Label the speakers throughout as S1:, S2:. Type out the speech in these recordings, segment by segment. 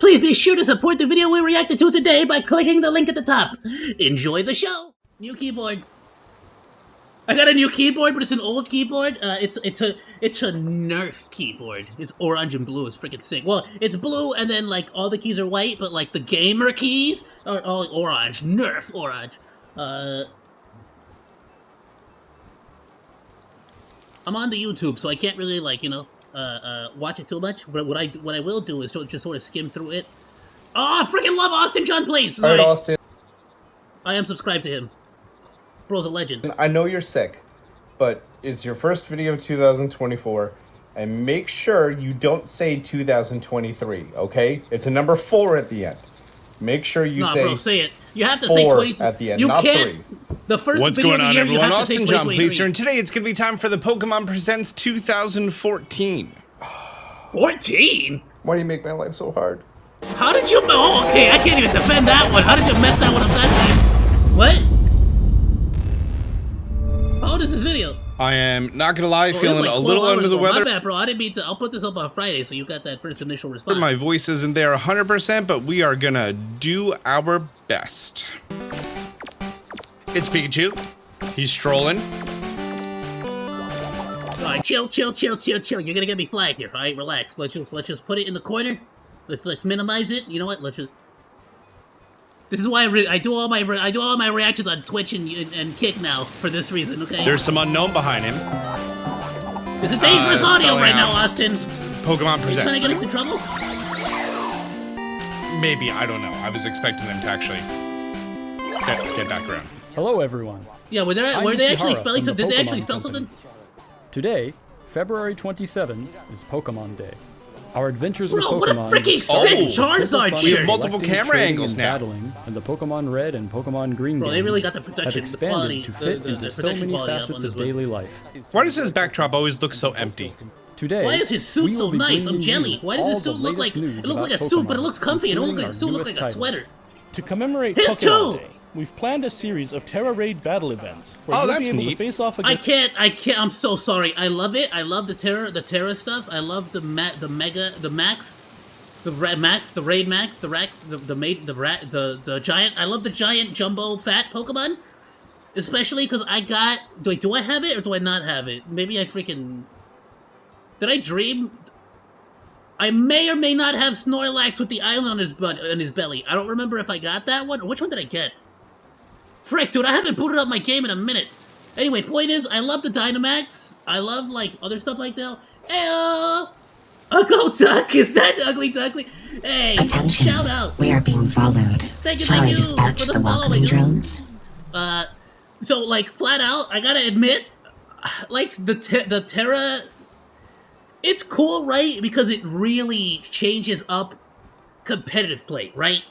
S1: Please be sure to support the video we reacted to today by clicking the link at the top. Enjoy the show. New keyboard. I got a new keyboard, but it's an old keyboard. It's a Nerf keyboard. It's orange and blue. It's freaking sick. Well, it's blue, and then like all the keys are white, but like the gamer keys are all orange. Nerf orange. I'm on the YouTube, so I can't really like watch it too much. But what I will do is just sort of skim through it. Oh, I freaking love AustinJohnPlays.
S2: Alright, Austin.
S1: I am subscribed to him. Bro's a legend.
S2: I know you're sick, but it's your first video of 2024, and make sure you don't say 2023, okay? It's a number 4 at the end. Make sure you say.
S1: Bro, say it. You have to say 22
S2: at the end,
S1: you
S2: not
S1: can't,
S2: 3.
S1: The first
S3: What's
S1: video
S3: going
S1: of
S3: on,
S1: the year,
S3: everyone?
S1: You have to say
S3: AustinJohnPlays here, and today it's going to be time for the Pokemon Presents 2014.
S1: 14?
S2: Why do you make my life so hard?
S1: How did you? Oh, okay. I can't even defend that one. How did you mess that one up that time? What? How old is this video?
S3: I am not gonna lie, feeling
S1: like
S3: a little under the weather.
S1: My bad, bro. I didn't mean to. I'll put this up on Friday, so you got that first initial response.
S3: My voice isn't there 100%, but we are gonna do our best. It's Pikachu. He's strolling.
S1: All right, chill. You're gonna get me flagged here. All right, relax. Let's just put it in the corner. Let's minimize it. You know what? Let's just. This is why I do all my reactions on Twitch and Kick now for this reason. Okay.
S3: There's some unknown behind him.
S1: It's a dangerous audio right now, Austin.
S3: Pokemon Presents.
S1: Trying to get us in trouble?
S3: Maybe, I don't know. I was expecting them to actually get back around.
S4: Hello, everyone.
S1: Yeah, were they actually spelling something? Did they actually spell something?
S4: Today, February 27, is Pokemon Day. Our adventures
S1: Bro,
S4: with
S1: what a
S4: Pokemon.
S1: freaking sick Charizard
S3: We have
S1: shirt!
S3: multiple camera angles now.
S4: Battling, and the Pokemon Red and Pokemon Green
S1: Bro,
S4: games
S1: they really got the
S4: have
S1: production
S4: expanded
S1: quality,
S4: to fit into so many facets of daily life.
S3: Why does his backdrop always look so empty?
S4: Today,
S1: why is his suit
S4: we
S1: so
S4: will be
S1: nice? I'm
S4: bringing
S1: jelly.
S4: you
S1: Why does his
S4: all
S1: suit
S4: the
S1: look like?
S4: latest
S1: It looks like a
S4: news
S1: suit,
S4: about
S1: but it looks comfy. It don't look like a suit. It looks like a
S4: newest
S1: sweater.
S5: To commemorate
S1: His
S5: Pokemon
S1: too!
S5: Day, we've planned a series of Terra Raid battle events where
S3: Oh,
S5: you'll
S3: that's
S5: be able
S3: neat.
S5: to face off
S1: I
S5: against.
S1: can't. I'm so sorry. I love it. I love the Terra stuff. I love the Max, the Raid Max, the giant. I love the giant jumbo fat Pokemon, especially because I got. Do I have it or do I not have it? Maybe I freaking. Did I dream? I may or may not have Snorlax with the island on his belly. I don't remember if I got that one or which one did I get. Frick, dude, I haven't booted up my game in a minute. Anyway, point is, I love the Dynamax. I love like other stuff like that. Hey, Uncle Duck, is that Ugly Duckly? Hey,
S6: Attention,
S1: shout out.
S6: we are being followed.
S1: Thank you
S6: Shall I
S1: for
S6: dispatch
S1: the
S6: the welcoming drones?
S1: So like flat out, I gotta admit, like the Terra. It's cool, right? Because it really changes up competitive play, right?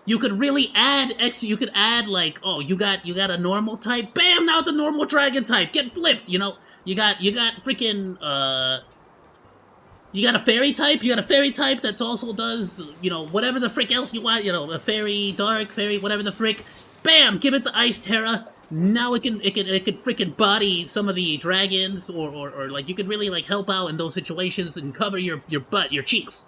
S1: You could really add extra. You could add like, oh, you got a normal type. Bam! Now it's a normal dragon type. Get flipped. You know, you got freaking you got a fairy type. You got a fairy type that also does whatever the frick else you want. A fairy, dark fairy, whatever the frick. Bam! Give it the ice Terra. Now it can freaking body some of the dragons, or like you could really like help out in those situations and cover your butt, your cheeks,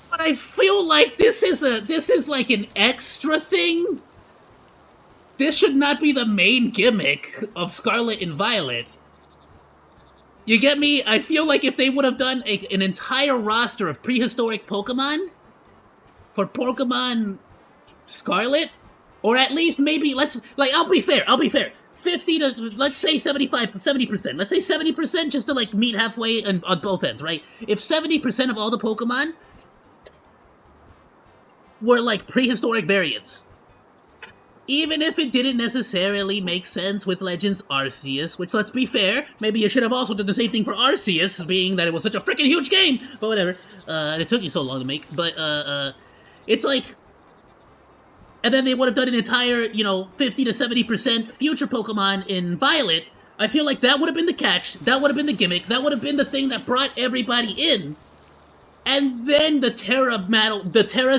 S1: But I feel like this is like an extra thing. This should not be the main gimmick of Scarlet and Violet. You get me? I feel like if they would have done an entire roster of prehistoric Pokemon for Pokemon Scarlet, or at least maybe I'll be fair, 50 to, let's say 70%, let's say 70% just to like meet halfway on both ends, right? If 70% of all the Pokemon were like prehistoric variants, even if it didn't necessarily make sense with Legends Arceus, which, let's be fair, maybe you should have also done the same thing for Arceus, being that it was such a freaking huge game, but whatever, and it took you so long to make, but it's like. And then they would have done an entire, 50 to 70% future Pokemon in Violet. I feel like that would have been the catch. That would have been the gimmick. That would have been the thing that brought everybody in. And then the Terra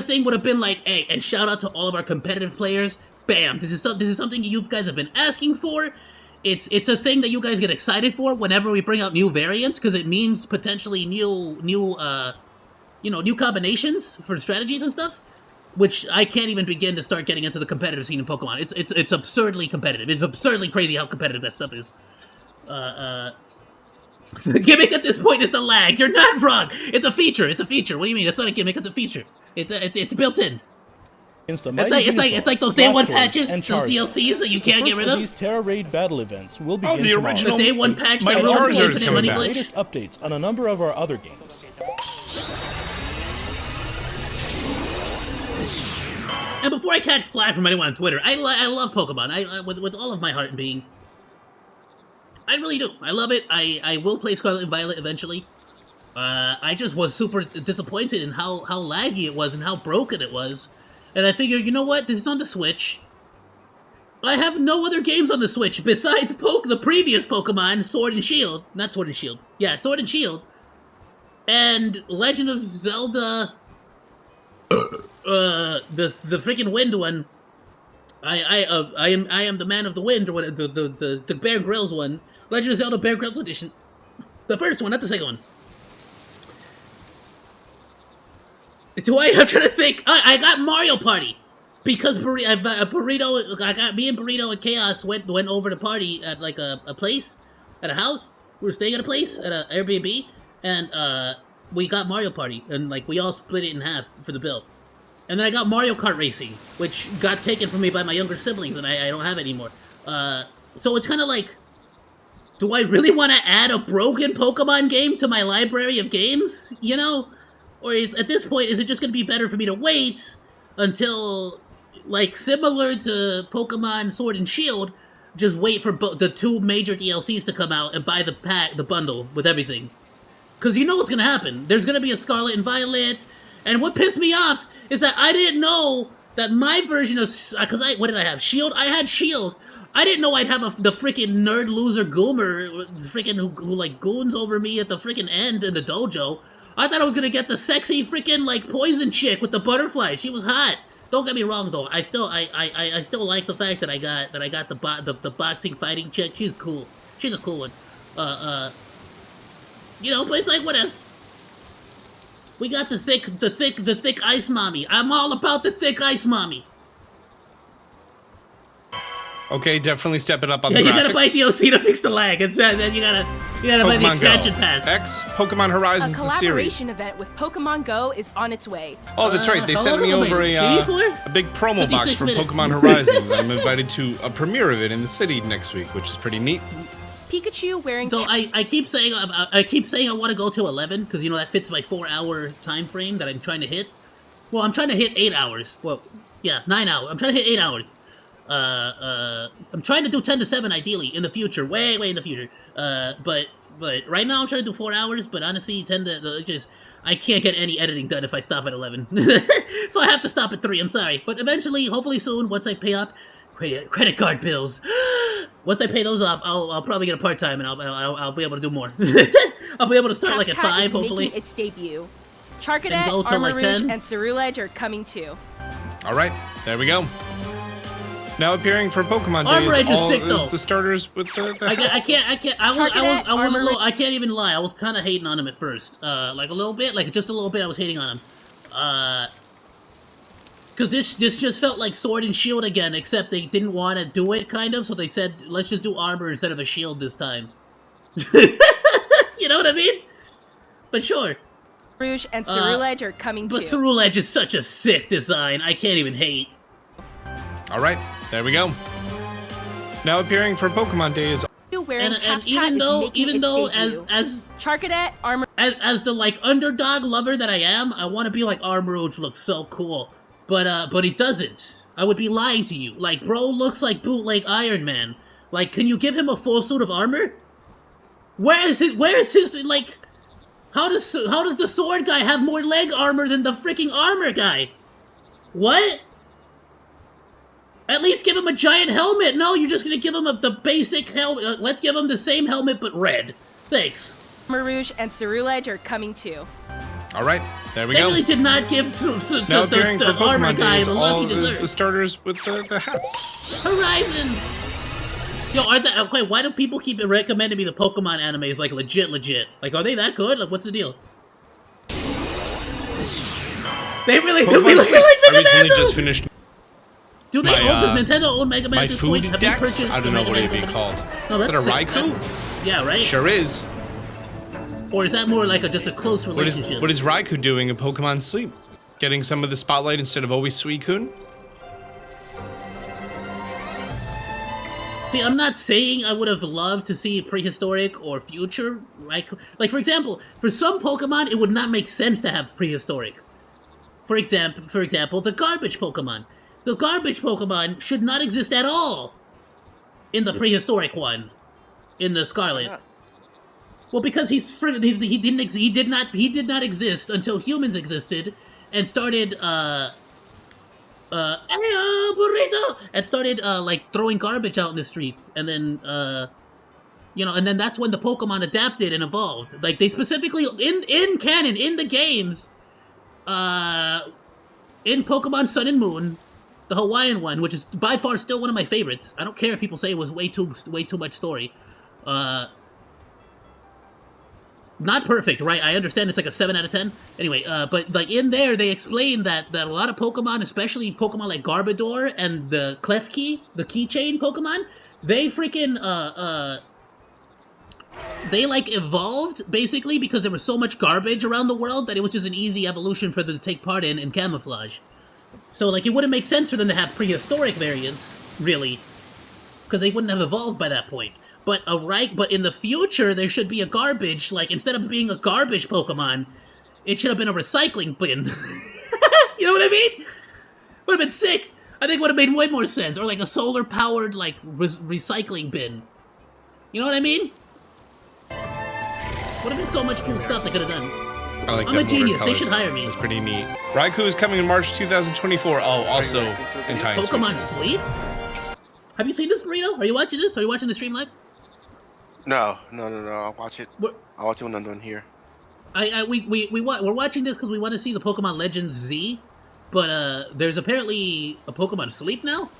S1: thing would have been like, hey, and shout out to all of our competitive players. Bam! This is something you guys have been asking for. it's a thing that you guys get excited for whenever we bring out new variants, because it means potentially new combinations for strategies and stuff. Which I can't even begin to start getting into the competitive scene in Pokemon. It's absurdly competitive. It's absurdly crazy how competitive that stuff is. The gimmick at this point is the lag. You're not wrong. It's a feature. It's a feature. What do you mean? It's not a gimmick. It's a feature. It's built in. It's like those day one patches, those DLCs that you can't get rid of.
S5: These Terra Raid battle events will begin
S3: the original
S1: The day one patch
S3: Mighty
S1: that rules the
S3: Charizard is
S1: infinite
S3: coming
S1: money
S3: back.
S1: glitch.
S5: latest updates on a number of our other games.
S1: And before I catch flack from anyone on Twitter, I love Pokemon. With all of my heart and being. I really do. I love it. I will play Scarlet and Violet eventually. I just was super disappointed in how laggy it was and how broken it was. And I figured, you know what? This is on the Switch. I have no other games on the Switch besides the previous Pokemon, Sword and Shield. Not Sword and Shield. Yeah, Sword and Shield. And Legend of Zelda... the freaking Wind one. I am the man of the wind, or what? The Bear Grylls one. Legend of Zelda Bear Grylls edition. The first one, not the second one. I'm trying to think. I got Mario Party because Burrito. I got me and Burrito and Chaos went over to party at like a place, at a house. We were staying at a place at an Airbnb, and we got Mario Party, and like we all split it in half for the bill. And then I got Mario Kart Racing, which got taken from me by my younger siblings, and I don't have it anymore. So it's kind of like, do I really want to add a broken Pokemon game to my library of games? You know? Or at this point, is it just going to be better for me to wait until, like, similar to Pokemon Sword and Shield, just wait for the two major DLCs to come out and buy the bundle with everything? Because you know what's going to happen. There's going to be a Scarlet and Violet, and what pissed me off is that I didn't know that my version of... Because what did I have? Shield? I had Shield. I didn't know I'd have the freaking nerd loser Goomer freaking who like goons over me at the freaking end in the dojo. I thought I was gonna get the sexy freaking like poison chick with the butterfly. She was hot. Don't get me wrong though. I still like the fact that I got the boxing fighting chick. She's cool. She's a cool one. You know, but it's like what else? We got the thick ice mommy. I'm all about the thick ice mommy.
S3: Okay, definitely step it up on the graphics.
S1: You gotta buy DLC to fix the lag, and then you gotta buy the expansion pass.
S3: X Pokemon Horizons, the series.
S7: A collaboration event with Pokemon Go is on its way.
S3: Oh, that's right. They sent me over a big promo box from
S1: minutes.
S3: Pokemon Horizons. I'm invited to a premiere of it in the city next week, which is pretty neat.
S7: Pikachu wearing.
S1: So I keep saying I want to go to 11 because you know that fits my 4-hour time frame that I'm trying to hit. Well, I'm trying to hit 8 hours. Well, yeah, 9 hours. I'm trying to hit 8 hours. I'm trying to do 10 to 7 ideally in the future, way in the future. But right now I'm trying to do 4 hours. But honestly, 10 to just I can't get any editing done if I stop at 11. So I have to stop at 3. I'm sorry, but eventually, hopefully soon, once I pay off credit card bills, once I pay those off, I'll probably get a part time and I'll be able to do more. I'll be able to start like at 5, hopefully.
S7: Making its debut. Charcadet,
S1: go to,
S7: Armor
S1: like,
S7: Rouge,
S1: 10.
S7: and Ceruledge are coming too.
S3: All right, there we go. Now appearing for Pokemon Day
S1: Armor Edge is
S3: is
S1: sick,
S3: all
S1: though.
S3: the starters with the hats.
S1: I can't even lie. I was kind of hating on him at first, like a little bit, like just a little bit. I was hating on him, because this just felt like Sword and Shield again, except they didn't want to do it, kind of. So they said, let's just do armor instead of a shield this time. You know what I mean? But sure.
S7: Rouge and Ceruledge are coming
S1: But
S7: too.
S1: Ceruledge is such a sick design. I can't even hate.
S3: All right, there we go. Now appearing for Pokemon Day is
S7: Wearing
S1: And
S7: Cap's
S1: even
S7: hat
S1: though
S7: is making its debut.
S1: as
S7: Charcadet, Armor
S1: as the like underdog lover that I am, I want to be like Armor Rouge looks so cool, but he doesn't. I would be lying to you. Like, bro looks like bootleg Iron Man. Like, can you give him a full suit of armor? Where is his like? How does the sword guy have more leg armor than the freaking armor guy? What? At least give him a giant helmet. No, you're just gonna give him the basic helmet. Let's give him the same helmet but red. Thanks.
S7: Rouge and Ceruledge are coming too.
S3: all right. There we
S1: They
S3: go.
S1: really did not give
S3: Now appearing for
S1: armor
S3: Pokemon Day
S1: guy
S3: is
S1: the love
S3: all
S1: he
S3: the
S1: deserves.
S3: starters with the hats.
S1: Horizons. Yo, are they, okay, why do people keep recommending me the Pokemon animes, like, legit? Like, are they that good? Like, what's the deal? They really do be like
S3: I
S1: Mega
S3: recently
S1: Man,
S3: just finished
S1: do they
S3: my,
S1: own, does Nintendo own Mega Man
S3: my
S1: at this
S3: food
S1: point? Have you
S3: decks.
S1: purchased
S3: I don't
S1: the
S3: know
S1: Mega
S3: what
S1: Man
S3: it'd be
S1: Company?
S3: called.
S1: No,
S3: Is that
S1: that's
S3: a
S1: sick.
S3: Raikou?
S1: Yeah, right?
S3: Sure is.
S1: Or is that more like just a close relationship?
S3: What is Raikou doing in Pokemon Sleep? Getting some of the spotlight instead of always Suicune?
S1: See, I'm not saying I would have loved to see prehistoric or future. Like for example, for some Pokemon, it would not make sense to have prehistoric. For example, the garbage Pokemon. The garbage Pokemon should not exist at all in the prehistoric one, in the Scarlet. Well, because he did not exist until humans existed and started Ayo, burrito! And started like throwing garbage out in the streets, and then and then that's when the Pokemon adapted and evolved. Like they specifically in canon in the games, in Pokemon Sun and Moon, the Hawaiian one, which is by far still one of my favorites. I don't care if people say it was way too much story. Not perfect, right? I understand it's like a 7 out of 10. Anyway, but like in there, they explain that a lot of Pokemon, especially Pokemon like Garbodor and the Klefki, the keychain Pokemon, they freaking they like evolved basically because there was so much garbage around the world that it was just an easy evolution for them to take part in camouflage. So like it wouldn't make sense for them to have prehistoric variants, really, because they wouldn't have evolved by that point. But in the future, there should be a garbage, like, instead of being a garbage Pokemon, it should have been a recycling bin. You know what I mean? Would have been sick. I think would have made way more sense. Or, like, a solar-powered, like, recycling bin. You know what I mean? Would have been so much cool stuff they could have done.
S3: I like
S1: I'm a genius. They should hire me.
S3: That's pretty neat. Raikou is coming in March 2024. Oh, also in time.
S1: Pokemon Sleep? Have you seen this, Burrito? Are you watching this? Are you watching the stream live?
S8: No. I'll watch it. I'll watch it when I'm done here.
S1: We're watching this because we want to see the Pokemon Legends Z, but there's apparently a Pokemon Sleep now.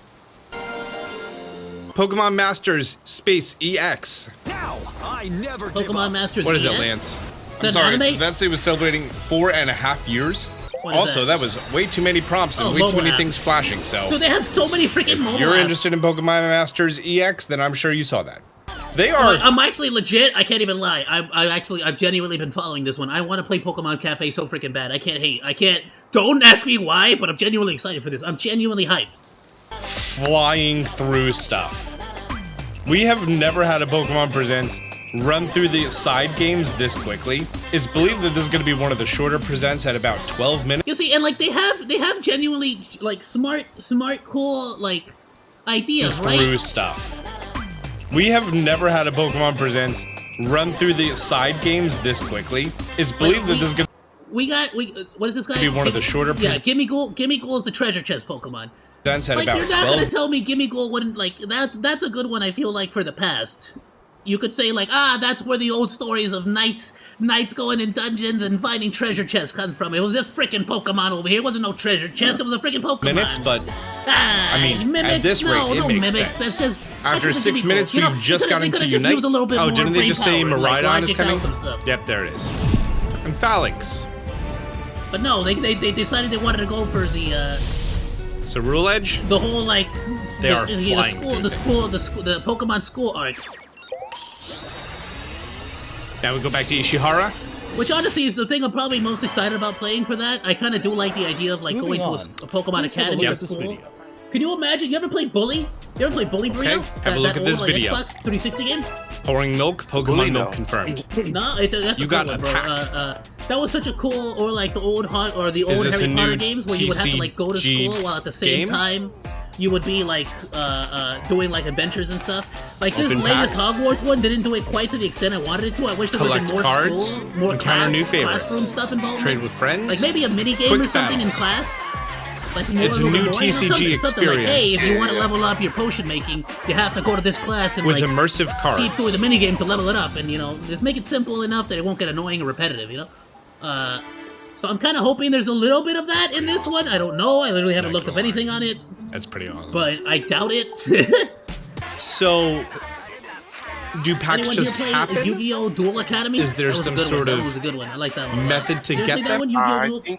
S3: Pokemon Masters Space EX.
S9: Now, I never
S1: Pokemon Masters.
S3: What is
S1: EX?
S3: it, Lance? I'm
S1: That
S3: sorry.
S1: anime?
S3: That was celebrating 4.5 years.
S1: What is
S3: Also, that was way too many prompts and
S1: Oh,
S3: way too
S1: mobile
S3: many
S1: app.
S3: things flashing. So,
S1: Dude, they have so many freaking
S3: if
S1: mobile
S3: you're
S1: apps.
S3: interested in Pokemon Masters EX, then I'm sure you saw that. They are.
S1: I'm actually legit. I can't even lie. I've genuinely been following this one. I want to play Pokemon Cafe so freaking bad. I can't hate. I can't. Don't ask me why, but I'm genuinely excited for this. I'm genuinely hyped.
S3: Flying through stuff. We have never had a Pokemon Presents run through the side games this quickly. It's believed that this is going to be one of the shorter presents at about 12 minutes.
S1: You see, and like they have genuinely like smart, cool like ideas, right?
S3: Through stuff. We have never had a Pokemon Presents run through the side games this quickly. It's believed that this is going to
S1: what is this guy?
S3: be one of the shorter
S1: Gimme Ghoul is the treasure chest Pokemon.
S3: presents at
S1: Like
S3: about
S1: you're not
S3: 12.
S1: gonna tell me Gimme Ghoul wouldn't like that. That's a good one. I feel like for the past. You could say like, that's where the old stories of knights going in dungeons and finding treasure chests comes from. It was this freaking Pokemon over here. It wasn't no treasure chest. It was a freaking Pokemon.
S3: Minutes, but
S1: I
S3: mean,
S1: mimics,
S3: at this rate,
S1: no,
S3: it
S1: no
S3: makes
S1: mimics.
S3: sense.
S1: That's just
S3: After
S1: that's
S3: 6
S1: just
S3: minutes,
S1: you know,
S3: we've just
S1: they
S3: gotten to
S1: could've just
S3: Unite.
S1: used a little bit
S3: Oh,
S1: more
S3: didn't they
S1: brain
S3: just say
S1: power and, like,
S3: Miraidon is
S1: logic
S3: coming?
S1: out some stuff.
S3: Yep, there it is. And Phalix.
S1: But no, they decided they wanted to go for the
S3: So Rule Edge?
S1: the whole like
S3: They are flying
S1: the Pokemon school arc.
S3: Now we go back to Ishihara.
S1: Which honestly is the thing I'm probably most excited about playing for that. I kind of do like the idea of like
S5: Moving
S1: going
S5: on.
S1: to a Pokemon
S5: Please have a
S1: Academy
S5: look
S1: or
S5: at this
S1: school.
S5: video.
S1: Can you imagine? You ever played Bully? You ever played Bully Burrito?
S3: have a look
S1: that
S3: at this
S1: old,
S3: video.
S1: Xbox 360 game?
S3: Pouring milk, Pokemon
S8: Bully
S3: milk
S8: milk.
S3: confirmed.
S1: No, that's a
S3: You
S1: good
S3: got
S1: one,
S3: a
S1: bro.
S3: pack.
S1: That was such a cool, or like the old old
S3: Is this
S1: Harry
S3: a
S1: Potter
S3: new
S1: games where you would have to like go to
S3: TCG
S1: school while at the same
S3: game?
S1: time you would be like doing like adventures and stuff. Like this
S3: Open
S1: latest
S3: packs.
S1: Hogwarts one didn't do it quite to the extent I wanted it to. I wish there would have been more
S3: Collect cards,
S1: school, more
S3: encounter new favorites,
S1: classroom stuff involved.
S3: trade with friends,
S1: Like maybe a mini game
S3: quick
S1: or something
S3: battles.
S1: in class. Like more,
S3: It's a
S1: little
S3: new
S1: bit more, you know,
S3: TCG
S1: something like, hey, if
S3: experience.
S1: you want to level up your potion making, you have to go to this class and
S3: with
S1: like
S3: immersive cards.
S1: keep doing the minigame to level it up, and you know, just make it simple enough that it won't get annoying or repetitive, you know? So I'm kind of hoping there's a little bit of that in this one. I don't know. I literally haven't looked up anything on it,
S3: That's pretty awesome.
S1: but I doubt it.
S3: So, do packs
S1: Anyone
S3: just
S1: here play
S3: happen?
S1: Yu-Gi-Oh! Duel Academy?
S3: Is there
S1: That was a
S3: some
S1: good one.
S3: sort
S1: That
S3: of
S1: was a good one. I like that one.
S3: method to
S1: You ever
S3: get
S1: play that
S3: them?
S1: one, Yu-Gi-Oh! Duel?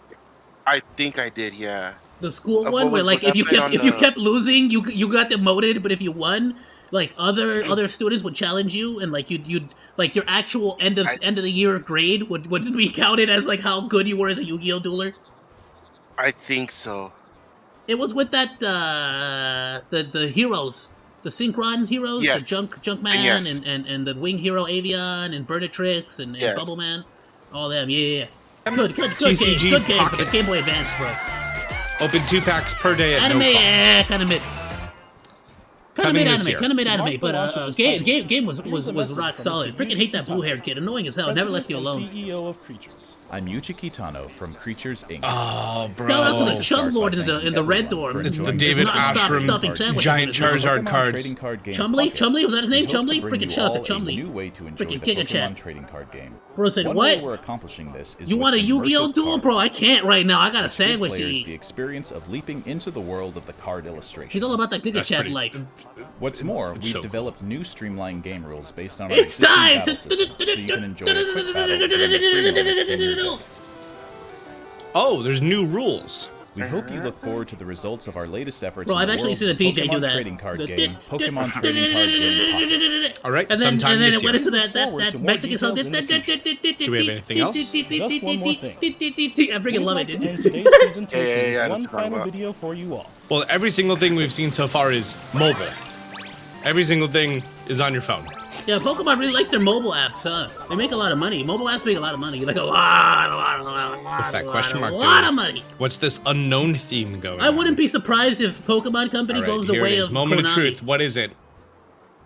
S8: I think I did. Yeah.
S1: The school
S8: What
S1: one, where
S8: was
S1: like
S8: that played on
S1: if you
S8: the-
S1: kept losing, you got demoted, but if you won, like other students would challenge you, and like you'd like your actual end of the year grade would be counted as like how good you were as a Yu-Gi-Oh! Dueler.
S8: I think so.
S1: It was with that the heroes, the Synchron heroes,
S8: Yes.
S1: the Junkman
S8: Yes.
S1: and the Wing Hero Avion and Burnitrix and
S8: Yes.
S1: Bubble Man, all them. Yeah. Good
S3: TCG
S1: game. Good game for the
S3: Pocket.
S1: Game Boy Advance, bro.
S3: Open 2 packs per day at
S1: Anime,
S3: no cost.
S1: kind of mid.
S3: Coming this year.
S1: Kind of mid
S5: To
S1: anime,
S5: mark the launch of
S1: but
S5: this
S1: game
S5: title,
S1: was
S5: here's a message
S1: rock
S5: from
S1: solid.
S5: Mr.
S1: Freaking hate that
S5: Yuji
S1: blue haired kid, annoying as hell. Never left you
S5: President
S1: alone.
S5: and CEO of Creatures.
S9: I'm Yuchi Kitano from Creatures Inc.
S3: Oh, bro.
S1: Shout out to the
S9: I'll
S1: Chug
S9: start
S1: Lord
S9: by
S1: in the
S9: thanking
S1: red
S9: everyone
S1: dorm.
S9: for
S3: It's the
S9: enjoying
S3: David
S1: non-stop
S3: Oshram
S1: stuffing sandwiches
S3: giant
S1: in his mouth.
S3: Charizard
S9: Pokemon
S3: cards.
S9: Trading Card Game
S1: Chumley?
S9: Pocket.
S1: Chumley? Was that his name?
S9: We hope
S1: Chumley?
S9: to bring
S1: Freaking
S9: you
S1: shout out to
S9: all
S1: Chumley.
S9: a new way to enjoy
S1: Freaking
S9: the
S1: kick a
S9: Pokemon
S1: chat.
S9: trading card game.
S1: Bro said,
S9: One
S1: what?
S9: way we're accomplishing this is
S1: You
S9: with
S1: want a Yu-Gi-Oh!
S9: immersive
S1: duel? Bro, I
S9: cards.
S1: can't right now. I got a
S9: Which give
S1: sandwich to
S9: players
S1: eat.
S9: the experience of leaping into the world of the card illustration.
S1: He's all about that Giga
S3: That's
S1: Chat
S3: pretty-
S1: life.
S9: What's more, we've
S3: so
S9: developed new streamlined game rules based on our
S1: It's
S9: existing
S1: time
S9: battle
S1: to...
S9: system, so you can enjoy a quick battle during the free moments in your day.
S3: Oh, there's new rules.
S9: We hope you look forward to the results of our latest efforts
S1: Bro,
S9: in
S1: I've
S9: the
S1: actually
S9: world
S1: seen a
S9: of
S1: DJ do
S9: Pokemon
S1: that.
S9: trading card
S1: The
S9: game, Pokemon Trading Card Game Pocket.
S3: All right,
S1: And then,
S3: sometime
S1: and then
S3: this
S1: it went
S3: year.
S1: into that
S5: Forward to more
S1: Mexican song.
S5: details in the future.
S3: Do we have anything else?
S5: Just one more thing.
S1: I freaking
S5: We'd
S1: love
S5: like
S1: it,
S5: to
S1: dude.
S5: end today's presentation
S8: Yeah,
S5: with one
S8: that's what I'm
S5: final
S8: about.
S5: video for you all.
S3: Well, every single thing we've seen so far is mobile. Every single thing is on your phone.
S1: Yeah, Pokemon really likes their mobile apps, huh? They make a lot of money. Mobile apps make a lot of money. Like a lot.
S3: What's that question mark
S1: A
S3: doing?
S1: lot of money.
S3: What's this unknown theme going
S1: I
S3: on?
S1: wouldn't be surprised if Pokemon Company
S3: All right,
S1: goes the
S3: here
S1: way
S3: it is.
S1: of
S3: Moment
S1: Konami,
S3: of truth. What is it?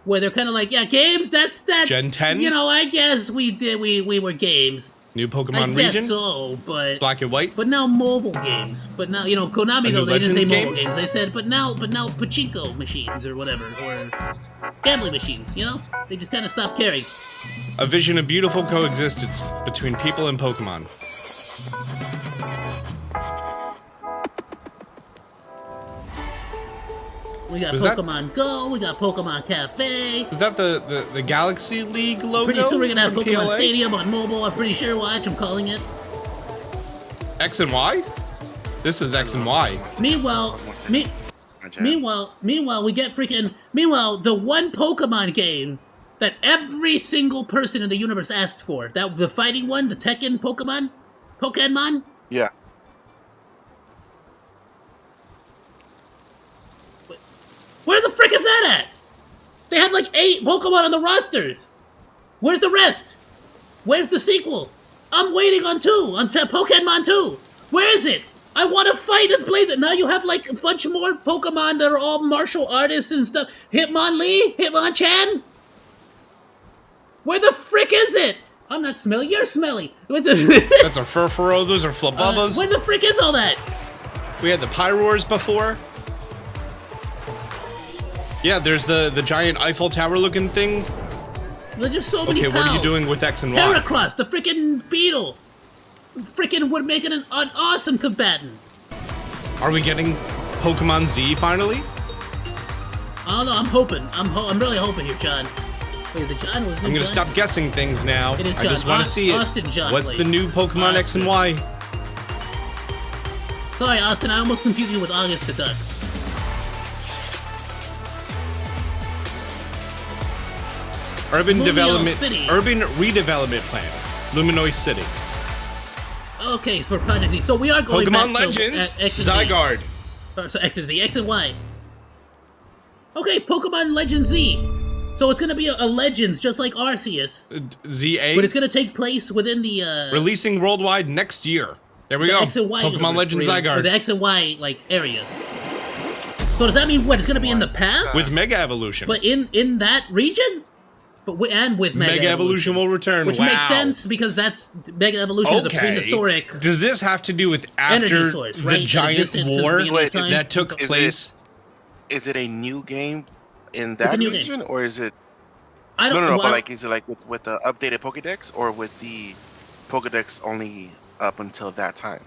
S1: where they're kind of like, yeah, games. That's
S3: Gen 10?
S1: You know, I guess we were games.
S3: New
S1: I
S3: Pokemon
S1: guess
S3: region?
S1: so, but
S3: Black and white?
S1: But now mobile games. But now, you know, Konami,
S3: A
S1: though,
S3: new
S1: they didn't say
S3: Legends
S1: mobile
S3: game?
S1: games. They said, but now pachinko machines or whatever, or gambling machines, you know? They just kind of stopped caring.
S3: A vision of beautiful coexistence between people and Pokemon.
S1: We got
S3: Was that-
S1: Pokemon Go, we got Pokemon Cafe.
S3: Is that the Galaxy League logo?
S1: Pretty soon we're gonna have
S3: from
S1: Pokemon
S3: PLA?
S1: Stadium on mobile, I'm pretty sure. Watch, I'm calling it.
S3: X and Y? This is X and Y.
S1: Meanwhile, meanwhile, we get Meanwhile, the one Pokemon game that every single person in the universe asked for, that the fighting one, the Tekken Pokemon.
S8: Yeah.
S1: Where the frick is that at? They had like 8 Pokemon on the rosters. Where's the rest? Where's the sequel? I'm waiting on Pokemon 2. Where is it? I want to fight as Blazer. Now you have like a bunch more Pokemon that are all martial artists and stuff. Hitmonlee? Hitmonchan? Where the frick is it? I'm not smelly. You're smelly.
S3: That's a Furfuro. Those are Flabubas.
S1: Where the frick is all that?
S3: We had the Pyroars before. Yeah, there's the giant Eiffel Tower looking thing.
S1: There's so many
S3: Okay, what are you
S1: pals.
S3: doing with X and Y?
S1: Heracross, the frickin' beetle. Frickin' would make it an awesome combatant.
S3: Are we getting Pokemon Z finally?
S1: I don't know, I'm hoping. I'm really hoping here, John. Wait, is it John? Was it
S3: I'm gonna
S1: John?
S3: stop guessing things now.
S1: It is
S3: I
S1: John.
S3: just want to see it.
S1: AustinJohnPlays.
S3: What's the new Pokemon X and Y?
S1: Sorry, Austin, I almost confused you with August the Duck.
S3: Urban
S1: Lumio City.
S3: Urban redevelopment plan. Luminois City.
S1: Okay, so for Project Z. So we are going
S3: Pokemon
S1: back
S3: Legends.
S1: to X and Z.
S3: Zygarde.
S1: So X and Z, X and Y. Okay, Pokemon Legends Z. So it's gonna be a Legends, just like Arceus,
S3: ZA.
S1: but it's gonna take place within the
S3: Releasing worldwide next year. There we
S1: the
S3: go.
S1: X and Y
S3: Pokemon
S1: universe,
S3: Legends
S1: or the
S3: Zygarde.
S1: X and Y like area. So does that mean what? It's gonna be in the past,
S3: With Mega Evolution.
S1: but in that region, and with
S3: Mega Evolution will return.
S1: which
S3: Wow.
S1: makes sense because that's Mega Evolution is a
S3: Okay.
S1: prehistoric
S3: Does this have to do with
S1: energy
S3: after
S1: source,
S3: the
S1: right? That
S3: giant
S1: existed since the
S3: war
S1: beginning of time.
S3: that took
S8: Is
S3: place?
S8: Is it a new game in
S1: a
S8: that
S1: new game.
S8: region, or is it?
S1: I don't
S8: No,
S1: know.
S8: but like, is it like with the updated Pokédex, or with the Pokédex only up until that time?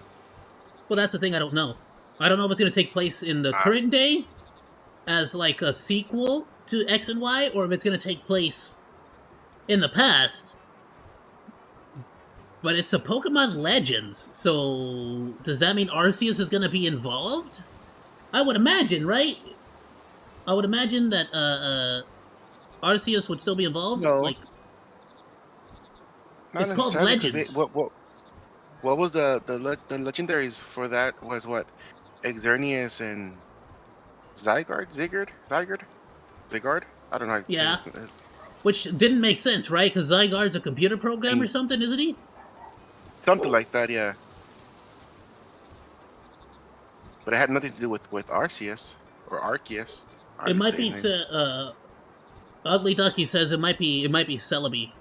S1: Well, that's the thing I don't know. I don't know if it's going to take place in the current day, as like a sequel to X and Y, or if it's going to take place in the past. But it's a Pokemon Legends, so does that mean Arceus is going to be involved? I would imagine, right? I would imagine that Arceus would still be involved.
S8: No.
S1: Like,
S8: Not
S1: it's called
S8: necessarily, 'cause
S1: Legends.
S8: what was the legendaries for that was what? Xerneas and Zygarde? I don't know how to say
S1: Yeah.
S8: it.
S1: Which didn't make sense, right? Because Zygarde's a computer program or something, isn't he?
S8: Something like that, yeah. But it had nothing to do with Arceus or Arceus.
S1: It might be. Ugly Ducky says it might be Celebi.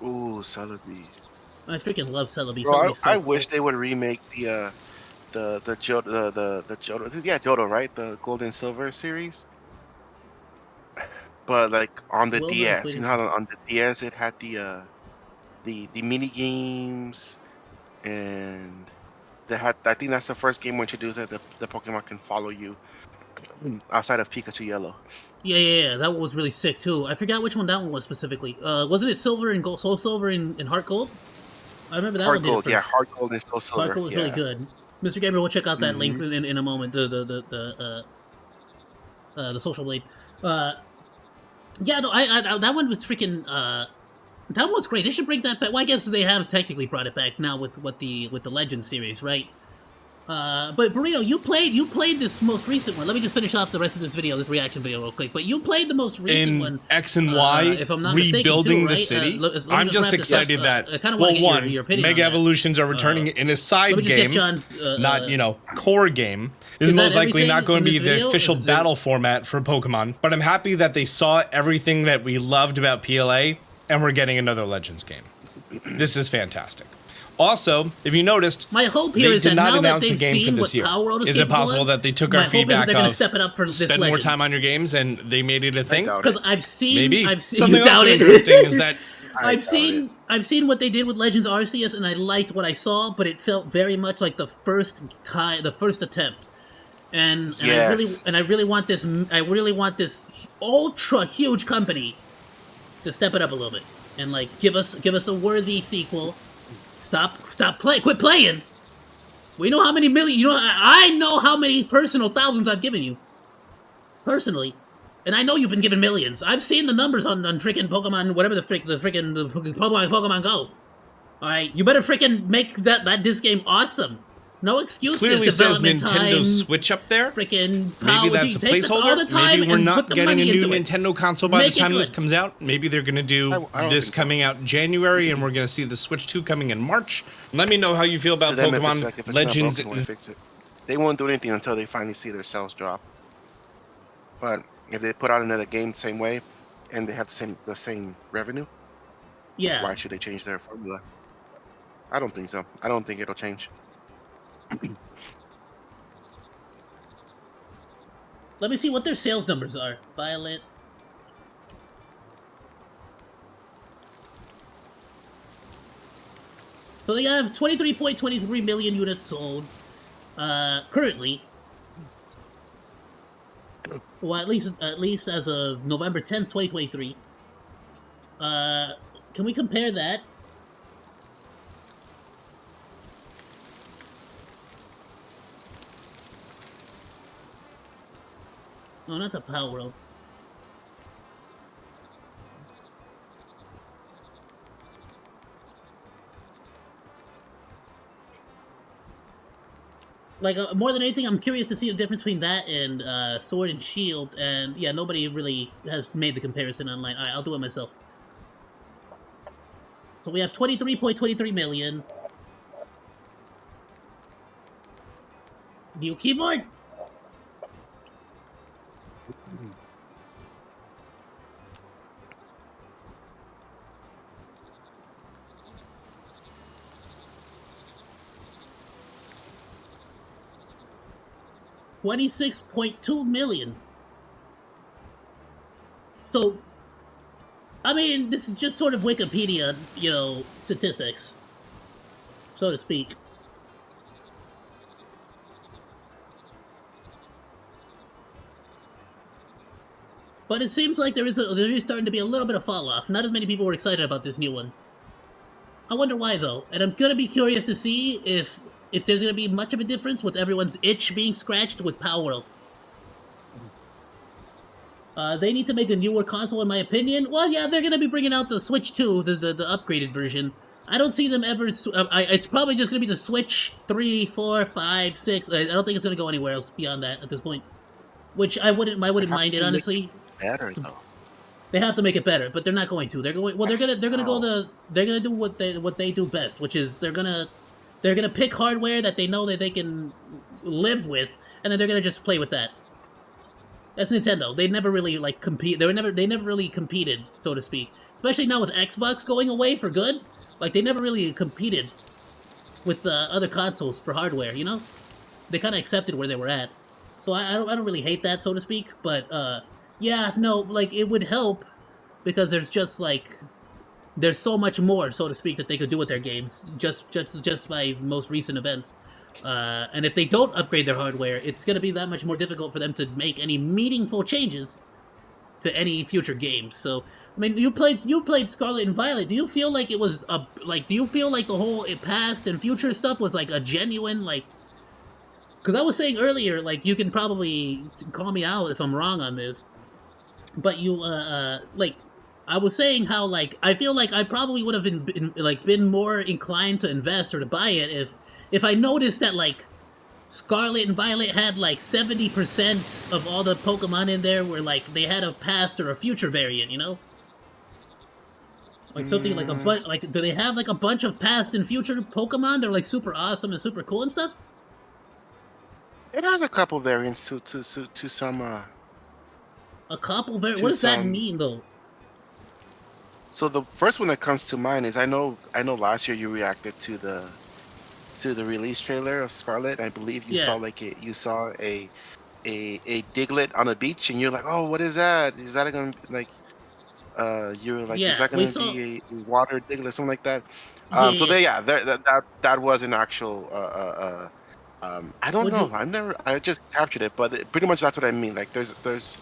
S8: Ooh, Celebi.
S1: I freaking love Celebi.
S8: Bro,
S1: Celebi's so
S8: I
S1: cool.
S8: wish they would remake the Johto. Yeah, Johto, right? The Gold and Silver series. But like on the
S1: Wilbur
S8: DS,
S1: Queen.
S8: you know how on the DS it had the mini games, and they had. I think that's the first game we introduced that the Pokemon can follow you outside of Pikachu Yellow.
S1: Yeah. That one was really sick too. I forgot which one that one was specifically. Wasn't it Silver and Gold, Soul Silver and Heart Gold? I remember that
S8: Heart
S1: one. Did
S8: Gold,
S1: it
S8: yeah,
S1: first.
S8: Heart Gold and Soul Silver.
S1: Heart Gold was really good. Mr. Gamer, we'll check out that link in a moment. The Social Blade. Yeah, no, I that one was freaking. That one was great. They should bring that back. Well, I guess they have technically brought it back now with the Legend series, right? But Burrito, you played this most recent one. Let me just finish off the rest of this video, this reaction video, real quick. But you played the most recent one.
S3: In X and Y,
S1: if I'm not mistaken,
S3: rebuilding
S1: too,
S3: the
S1: right?
S3: city.
S1: Let me
S3: I'm just
S1: wrap this
S3: excited
S1: up.
S3: that,
S1: I kinda
S3: well,
S1: wanna get
S3: one,
S1: your opinion
S3: Mega
S1: on that.
S3: Evolutions are returning in a
S1: Let
S3: side
S1: me just get
S3: game,
S1: John's,
S3: not, core game. This is
S1: that
S3: most likely
S1: everything
S3: not going
S1: in
S3: to be
S1: this
S3: the
S1: video?
S3: official battle format for Pokemon, but I'm happy that they saw everything that we loved about PLA, and we're getting another Legends game. This is fantastic. Also, if you noticed,
S1: my hope here
S3: they
S1: is
S3: did
S1: that
S3: not
S1: now
S3: announce
S1: that
S3: a
S1: they've
S3: game for
S1: seen
S3: this
S1: what
S3: year.
S1: Power World
S3: Is it
S1: capable
S3: possible
S1: of,
S3: that they took
S1: my
S3: our
S1: hope is that
S3: feedback
S1: they're gonna
S3: of
S1: step it up for this
S3: spend more
S1: Legends.
S3: time on your games and they made it a thing?
S1: Because I've seen
S3: Maybe.
S1: I've seen
S3: Something
S1: you
S3: also
S1: doubt it.
S3: interesting is that
S1: I've seen what they did with Legends Arceus, and I liked what I saw, but it felt very much like the first attempt. And I really want this ultra huge company to step it up a little bit and like give us a worthy sequel. Quit playing. We know how many million. I know how many personal thousands I've given you personally. And I know you've been given millions. I've seen the numbers on freaking Pokemon, whatever the Pokemon Go. All right, you better freaking make this game awesome. No excuses.
S3: clearly says
S1: development
S3: Nintendo
S1: time,
S3: Switch up there.
S1: Freaking power.
S3: Maybe that's a placeholder. Maybe we're not getting a new Nintendo console by the time this comes out. Maybe they're going to do this coming out in January, and we're going to see the Switch 2 coming in March. Let me know how you feel about Pokemon Legends.
S8: They won't do anything until they finally see their sales drop. But if they put out another game the same way, and they have the same revenue,
S1: yeah,
S8: why should they change their formula? I don't think so. I don't think it'll change.
S1: Let me see what their sales numbers are. Violet. So they have 23.23 million units sold currently. Well, at least as of November 10th, 2023. Can we compare that? No, not the Power World. Like, more than anything, I'm curious to see the difference between that and Sword and Shield, and yeah, nobody really has made the comparison online. Alright, I'll do it myself. So we have 23.23 million. New keyboard? $26.2 million. So, I mean, this is just sort of Wikipedia, statistics, so to speak. But it seems like there is starting to be a little bit of fall off. Not as many people were excited about this new one. I wonder why though, and I'm gonna be curious to see if there's gonna be much of a difference with everyone's itch being scratched with Power World. They need to make a newer console, in my opinion. Well, yeah, they're gonna be bringing out the Switch 2, the upgraded version. I don't see them ever. It's probably just gonna be the Switch 3, 4, 5, 6. I don't think it's gonna go anywhere else beyond that at this point. Which I wouldn't mind it, honestly.
S8: Better though.
S1: They have to make it better, but they're not going to. They're going. Well, they're gonna do what they do best, which is they're gonna pick hardware that they know that they can live with, and then they're gonna just play with that. That's Nintendo. They never really like compete. They never really competed, so to speak. Especially now with Xbox going away for good. Like they never really competed with other consoles for hardware. You know, they kind of accepted where they were at. So I don't really hate that, so to speak. But yeah, no, like it would help because there's just like there's so much more, so to speak, that they could do with their games just by most recent events. And if they don't upgrade their hardware, it's going to be that much more difficult for them to make any meaningful changes to any future games. So, I mean, you played Scarlet and Violet. Do you feel like it was do you feel like the whole past and future stuff was like a genuine like? Because I was saying earlier, like you can probably call me out if I'm wrong on this, but you like. I was saying how like I feel like I probably would have been more inclined to invest or to buy it if I noticed that like Scarlet and Violet had like 70% of all the Pokemon in there were like they had a past or a future variant, you know? Like something like like do they have like a bunch of past and future Pokemon that are like super awesome and super cool and stuff?
S8: It has a couple variants to some
S1: A couple variants. What does that mean though?
S8: So the first one that comes to mind is I know last year you reacted to the release trailer of Scarlet. I believe you saw a Diglett on a beach and you're like, oh, what is that? Is that gonna like you were like, is that gonna be a water Diglett, something like that? That was an actual I don't know. I just captured it, but pretty much that's what I mean. Like there's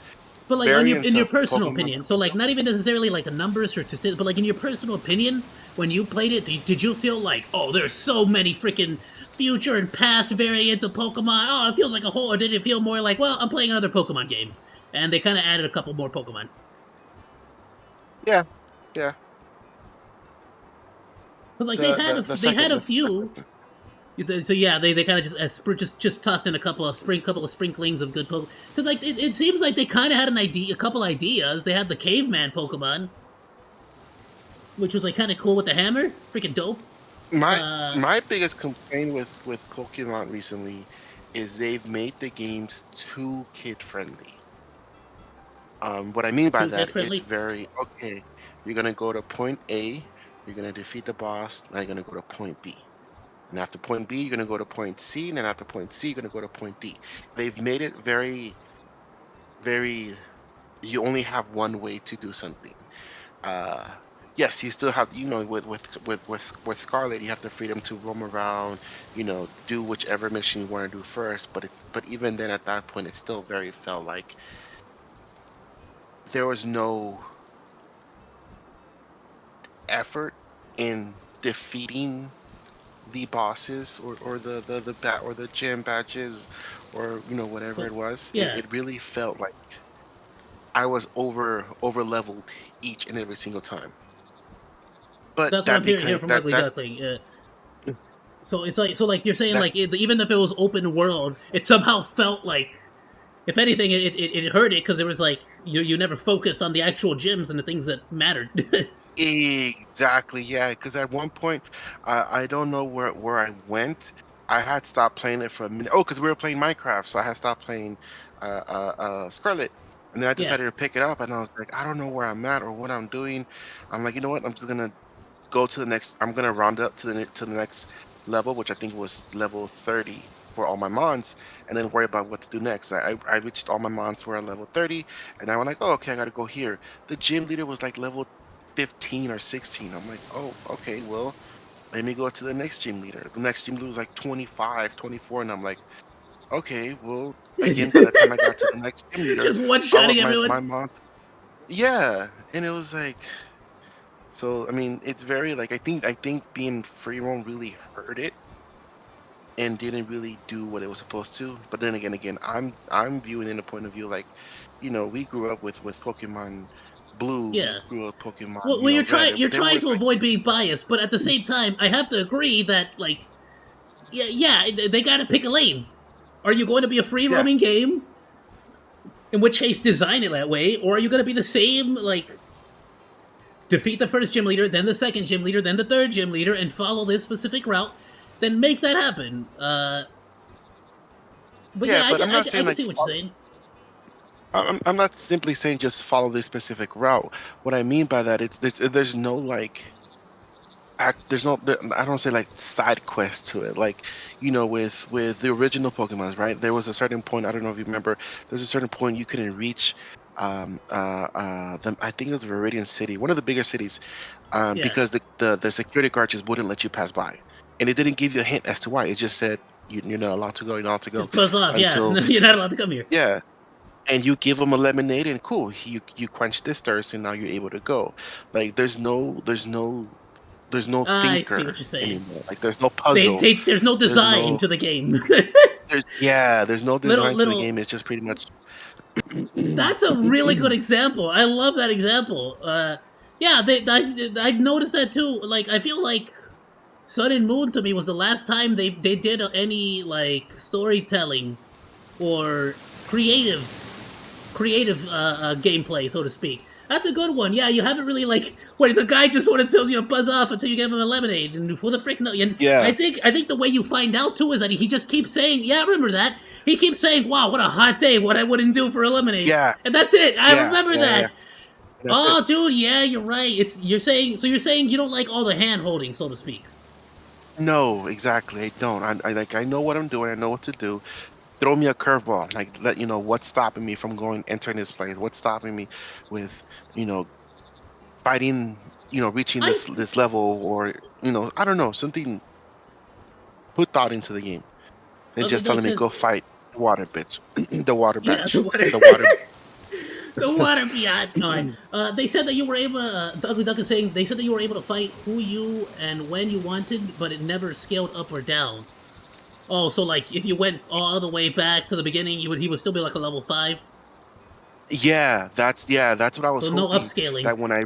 S1: but like in your personal opinion, so like not even necessarily like a numbers or statistics, but like in your personal opinion, when you played it, did you feel like, oh, there's so many freaking future and past variants of Pokemon? Oh, it feels like a whole. Or did it feel more like, well, I'm playing another Pokemon game, and they kind of added a couple more Pokemon?
S8: Yeah.
S1: Because like they had a few. So yeah, they kind of just tossed in a couple of sprinklings of good Pokemon. Because like it seems like they kind of had a couple ideas. They had the caveman Pokemon, which was like kind of cool with the hammer, freaking dope.
S8: My biggest complaint with Pokemon recently is they've made the games too kid friendly. What I mean by that, it's very okay. You're gonna go to point A, you're gonna defeat the boss, now you're gonna go to point B. And after point B, you're going to go to point C, and then after point C, you're going to go to point D. They've made it very, very, you only have one way to do something. Yes, you still have, with Scarlet, you have the freedom to roam around, do whichever mission you want to do first. But even then, at that point, it still very felt like there was no effort in defeating the bosses or the gym badges or whatever it was. It really felt like I was over leveled each and every single time. But
S1: that's what I'm hearing from Ugly Duckling. Yeah. So it's like you're saying like even if it was open world, it somehow felt like, if anything, it hurt it because it was like you never focused on the actual gyms and the things that mattered.
S8: Exactly, yeah. Because at one point, I don't know where I went. I had stopped playing it for a minute. Oh, because we were playing Minecraft, so I had stopped playing Scarlet, and then I decided to pick it up, and I was like, I don't know where I'm at or what I'm doing. I'm like, you know what? I'm just gonna go to the next. I'm gonna round up to the next level, which I think was level 30 for all my mons, and then worry about what to do next. I reached all my mons were at level 30, and I went like, oh, okay, I gotta go here. The gym leader was like level 15 or 16. I'm like, oh, okay, well, let me go to the next gym leader. The next gym leader was like 25, 24, and I'm like, okay, well, again, by the time I got to the next gym leader,
S1: just one-shotting everyone.
S8: My mons, Yeah, and it was like, so I mean, it's very like I think being free roam really hurt it and didn't really do what it was supposed to. But then again, I'm viewing in a point of view like, we grew up with Pokemon Blue, we
S1: Yeah.
S8: grew up Pokemon,
S1: Well,
S8: Red,
S1: you're
S8: but they
S1: trying
S8: were
S1: to
S8: like,
S1: avoid being biased, but at the same time, I have to agree that like, yeah, they got to pick a lane. Are you going to be a free
S8: yeah,
S1: roaming game? In which case, design it that way, or are you going to be the same like defeat the first gym leader, then the second gym leader, then the third gym leader, and follow this specific route? Then make that happen. But
S8: yeah,
S1: yeah,
S8: but I'm not
S1: I
S8: saying
S1: can
S8: like
S1: see what you're saying.
S8: I'm not simply saying just follow this specific route. What I mean by that, there's no like I don't say like side quest to it. Like, with the original Pokemons, right? There was a certain point, I don't know if you remember, there's a certain point you couldn't reach I think it was Viridian City, one of the bigger cities,
S1: Yeah,
S8: because the security guard just wouldn't let you pass by. And it didn't give you a hint as to why. It just said you're not allowed to go, you're not allowed to go
S1: just buzz off. Yeah,
S8: until
S1: you're not allowed to come here.
S8: yeah. And you give them a lemonade and cool, you quench this thirst and now you're able to go. Like there's no
S1: I see what
S8: thinker
S1: you're saying.
S8: anymore. Like there's no puzzle.
S1: There's no
S8: There's
S1: design
S8: no
S1: to the game.
S8: there's no design to the
S1: little
S8: game. It's just pretty much
S1: That's a really good example. I love that example. Yeah, I've noticed that too. Like, I feel like Sun and Moon to me was the last time they did any like storytelling or creative gameplay, so to speak. That's a good one. Yeah, you haven't really like where the guy just sort of tells you to buzz off until you give him a lemonade, and for the frick no. And
S8: yeah,
S1: I think the way you find out too is that he just keeps saying, "Yeah, I remember that." He keeps saying, "Wow, what a hot day! What I wouldn't do for a lemonade,"
S8: yeah,
S1: and that's it. I
S8: yeah,
S1: remember
S8: yeah, yeah.
S1: that.
S8: That's it.
S1: Oh, dude, yeah, you're right. You're saying you don't like all the hand holding, so to speak.
S8: No, exactly. I don't. I know what I'm doing. I know what to do. Throw me a curveball. Like let you know what's stopping me from going entering this place. What's stopping me with you know fighting. Reaching
S1: I
S8: this level, or I don't know, something. Put thought into the game. Than
S1: Ugly
S8: just
S1: Duck
S8: telling me
S1: says,
S8: go fight the water bitch, the water
S1: yeah,
S8: batch, the water.
S1: the water beyond. No, they said that you were able. The Ugly Duck is saying they said that you were able to fight who you and when you wanted, but it never scaled up or down. Oh, so like if you went all the way back to the beginning, he would still be like a level 5.
S8: Yeah, that's what I was
S1: So no
S8: hoping.
S1: upscaling.
S8: That when I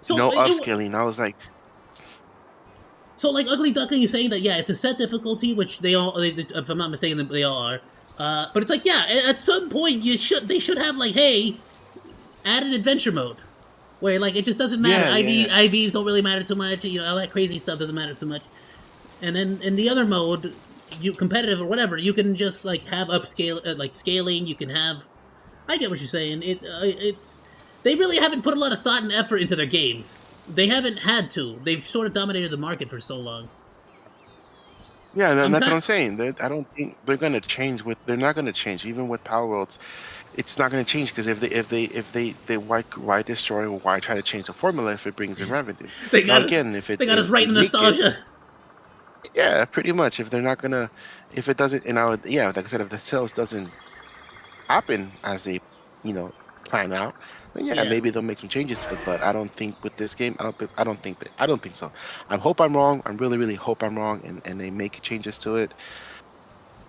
S1: So
S8: no upscaling, I was like,
S1: so like Ugly Duckling is saying that yeah, it's a set difficulty, which if I'm not mistaken, they all are. But it's like yeah, at some point they should have like hey, add an adventure mode where like it just doesn't matter.
S8: yeah, yeah,
S1: IVs don't really matter too much. All that crazy stuff doesn't matter too much. And then in the other mode, you competitive or whatever, you can just like have upscale like scaling. You can have. I get what you're saying. It's they really haven't put a lot of thought and effort into their games. They haven't had to. They've sort of dominated the market for so long.
S8: yeah. And
S1: I'm
S8: that's what
S1: kind.
S8: I'm saying. I don't think they're gonna change. They're not gonna change. Even with Power Worlds, it's not gonna change because if they why destroy or why try to change the formula if it brings in revenue?
S1: They
S8: Now
S1: got us.
S8: again, if it
S1: They got
S8: if
S1: us right
S8: they
S1: in
S8: make it,
S1: nostalgia.
S8: yeah, pretty much. If they're not gonna, if it doesn't, and yeah, like I said, if the sales doesn't happen as they, you know, plan out, then yeah,
S1: Yeah.
S8: maybe they'll make some changes to it. But I don't think with this game, I don't think so. I hope I'm wrong. I really, really hope I'm wrong, and they make changes to it.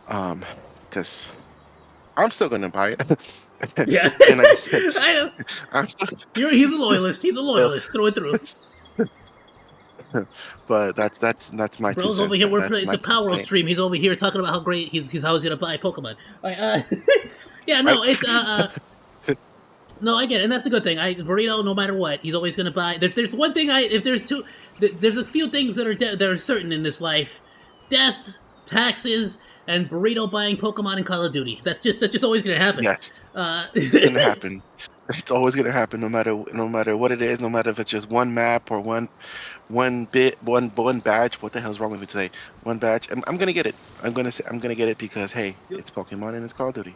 S8: Um, because I'm still gonna buy it.
S1: Yeah.
S8: And like I said,
S1: I know.
S8: I'm still,
S1: He's a loyalist. He's a
S8: so,
S1: loyalist through and through.
S8: but that's my two
S1: Bro's over
S8: cents.
S1: here.
S8: That's
S1: It's
S8: my
S1: a Power World
S8: thing.
S1: stream. He's over here talking about how great he's how he's gonna buy Pokemon. All right, yeah,
S8: Right?
S1: no, it's no, I get it, and that's the good thing. Burrito, no matter what, he's always gonna buy. There's one thing if there's two, there's a few things that are certain in this life: death, taxes, and Burrito buying Pokemon and Call of Duty. That's just always gonna happen.
S8: Yes,
S1: Uh,
S8: it's gonna happen. It's always gonna happen, no matter what it is, no matter if it's just one map or one badge. What the hell's wrong with me today? One badge. I'm gonna get it. I'm gonna get it because hey, it's Pokemon and it's Call of Duty.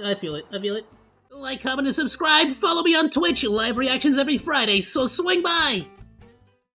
S1: I feel it. I feel it. Like, comment, and subscribe. Follow me on Twitch. Live reactions every Friday. So swing by.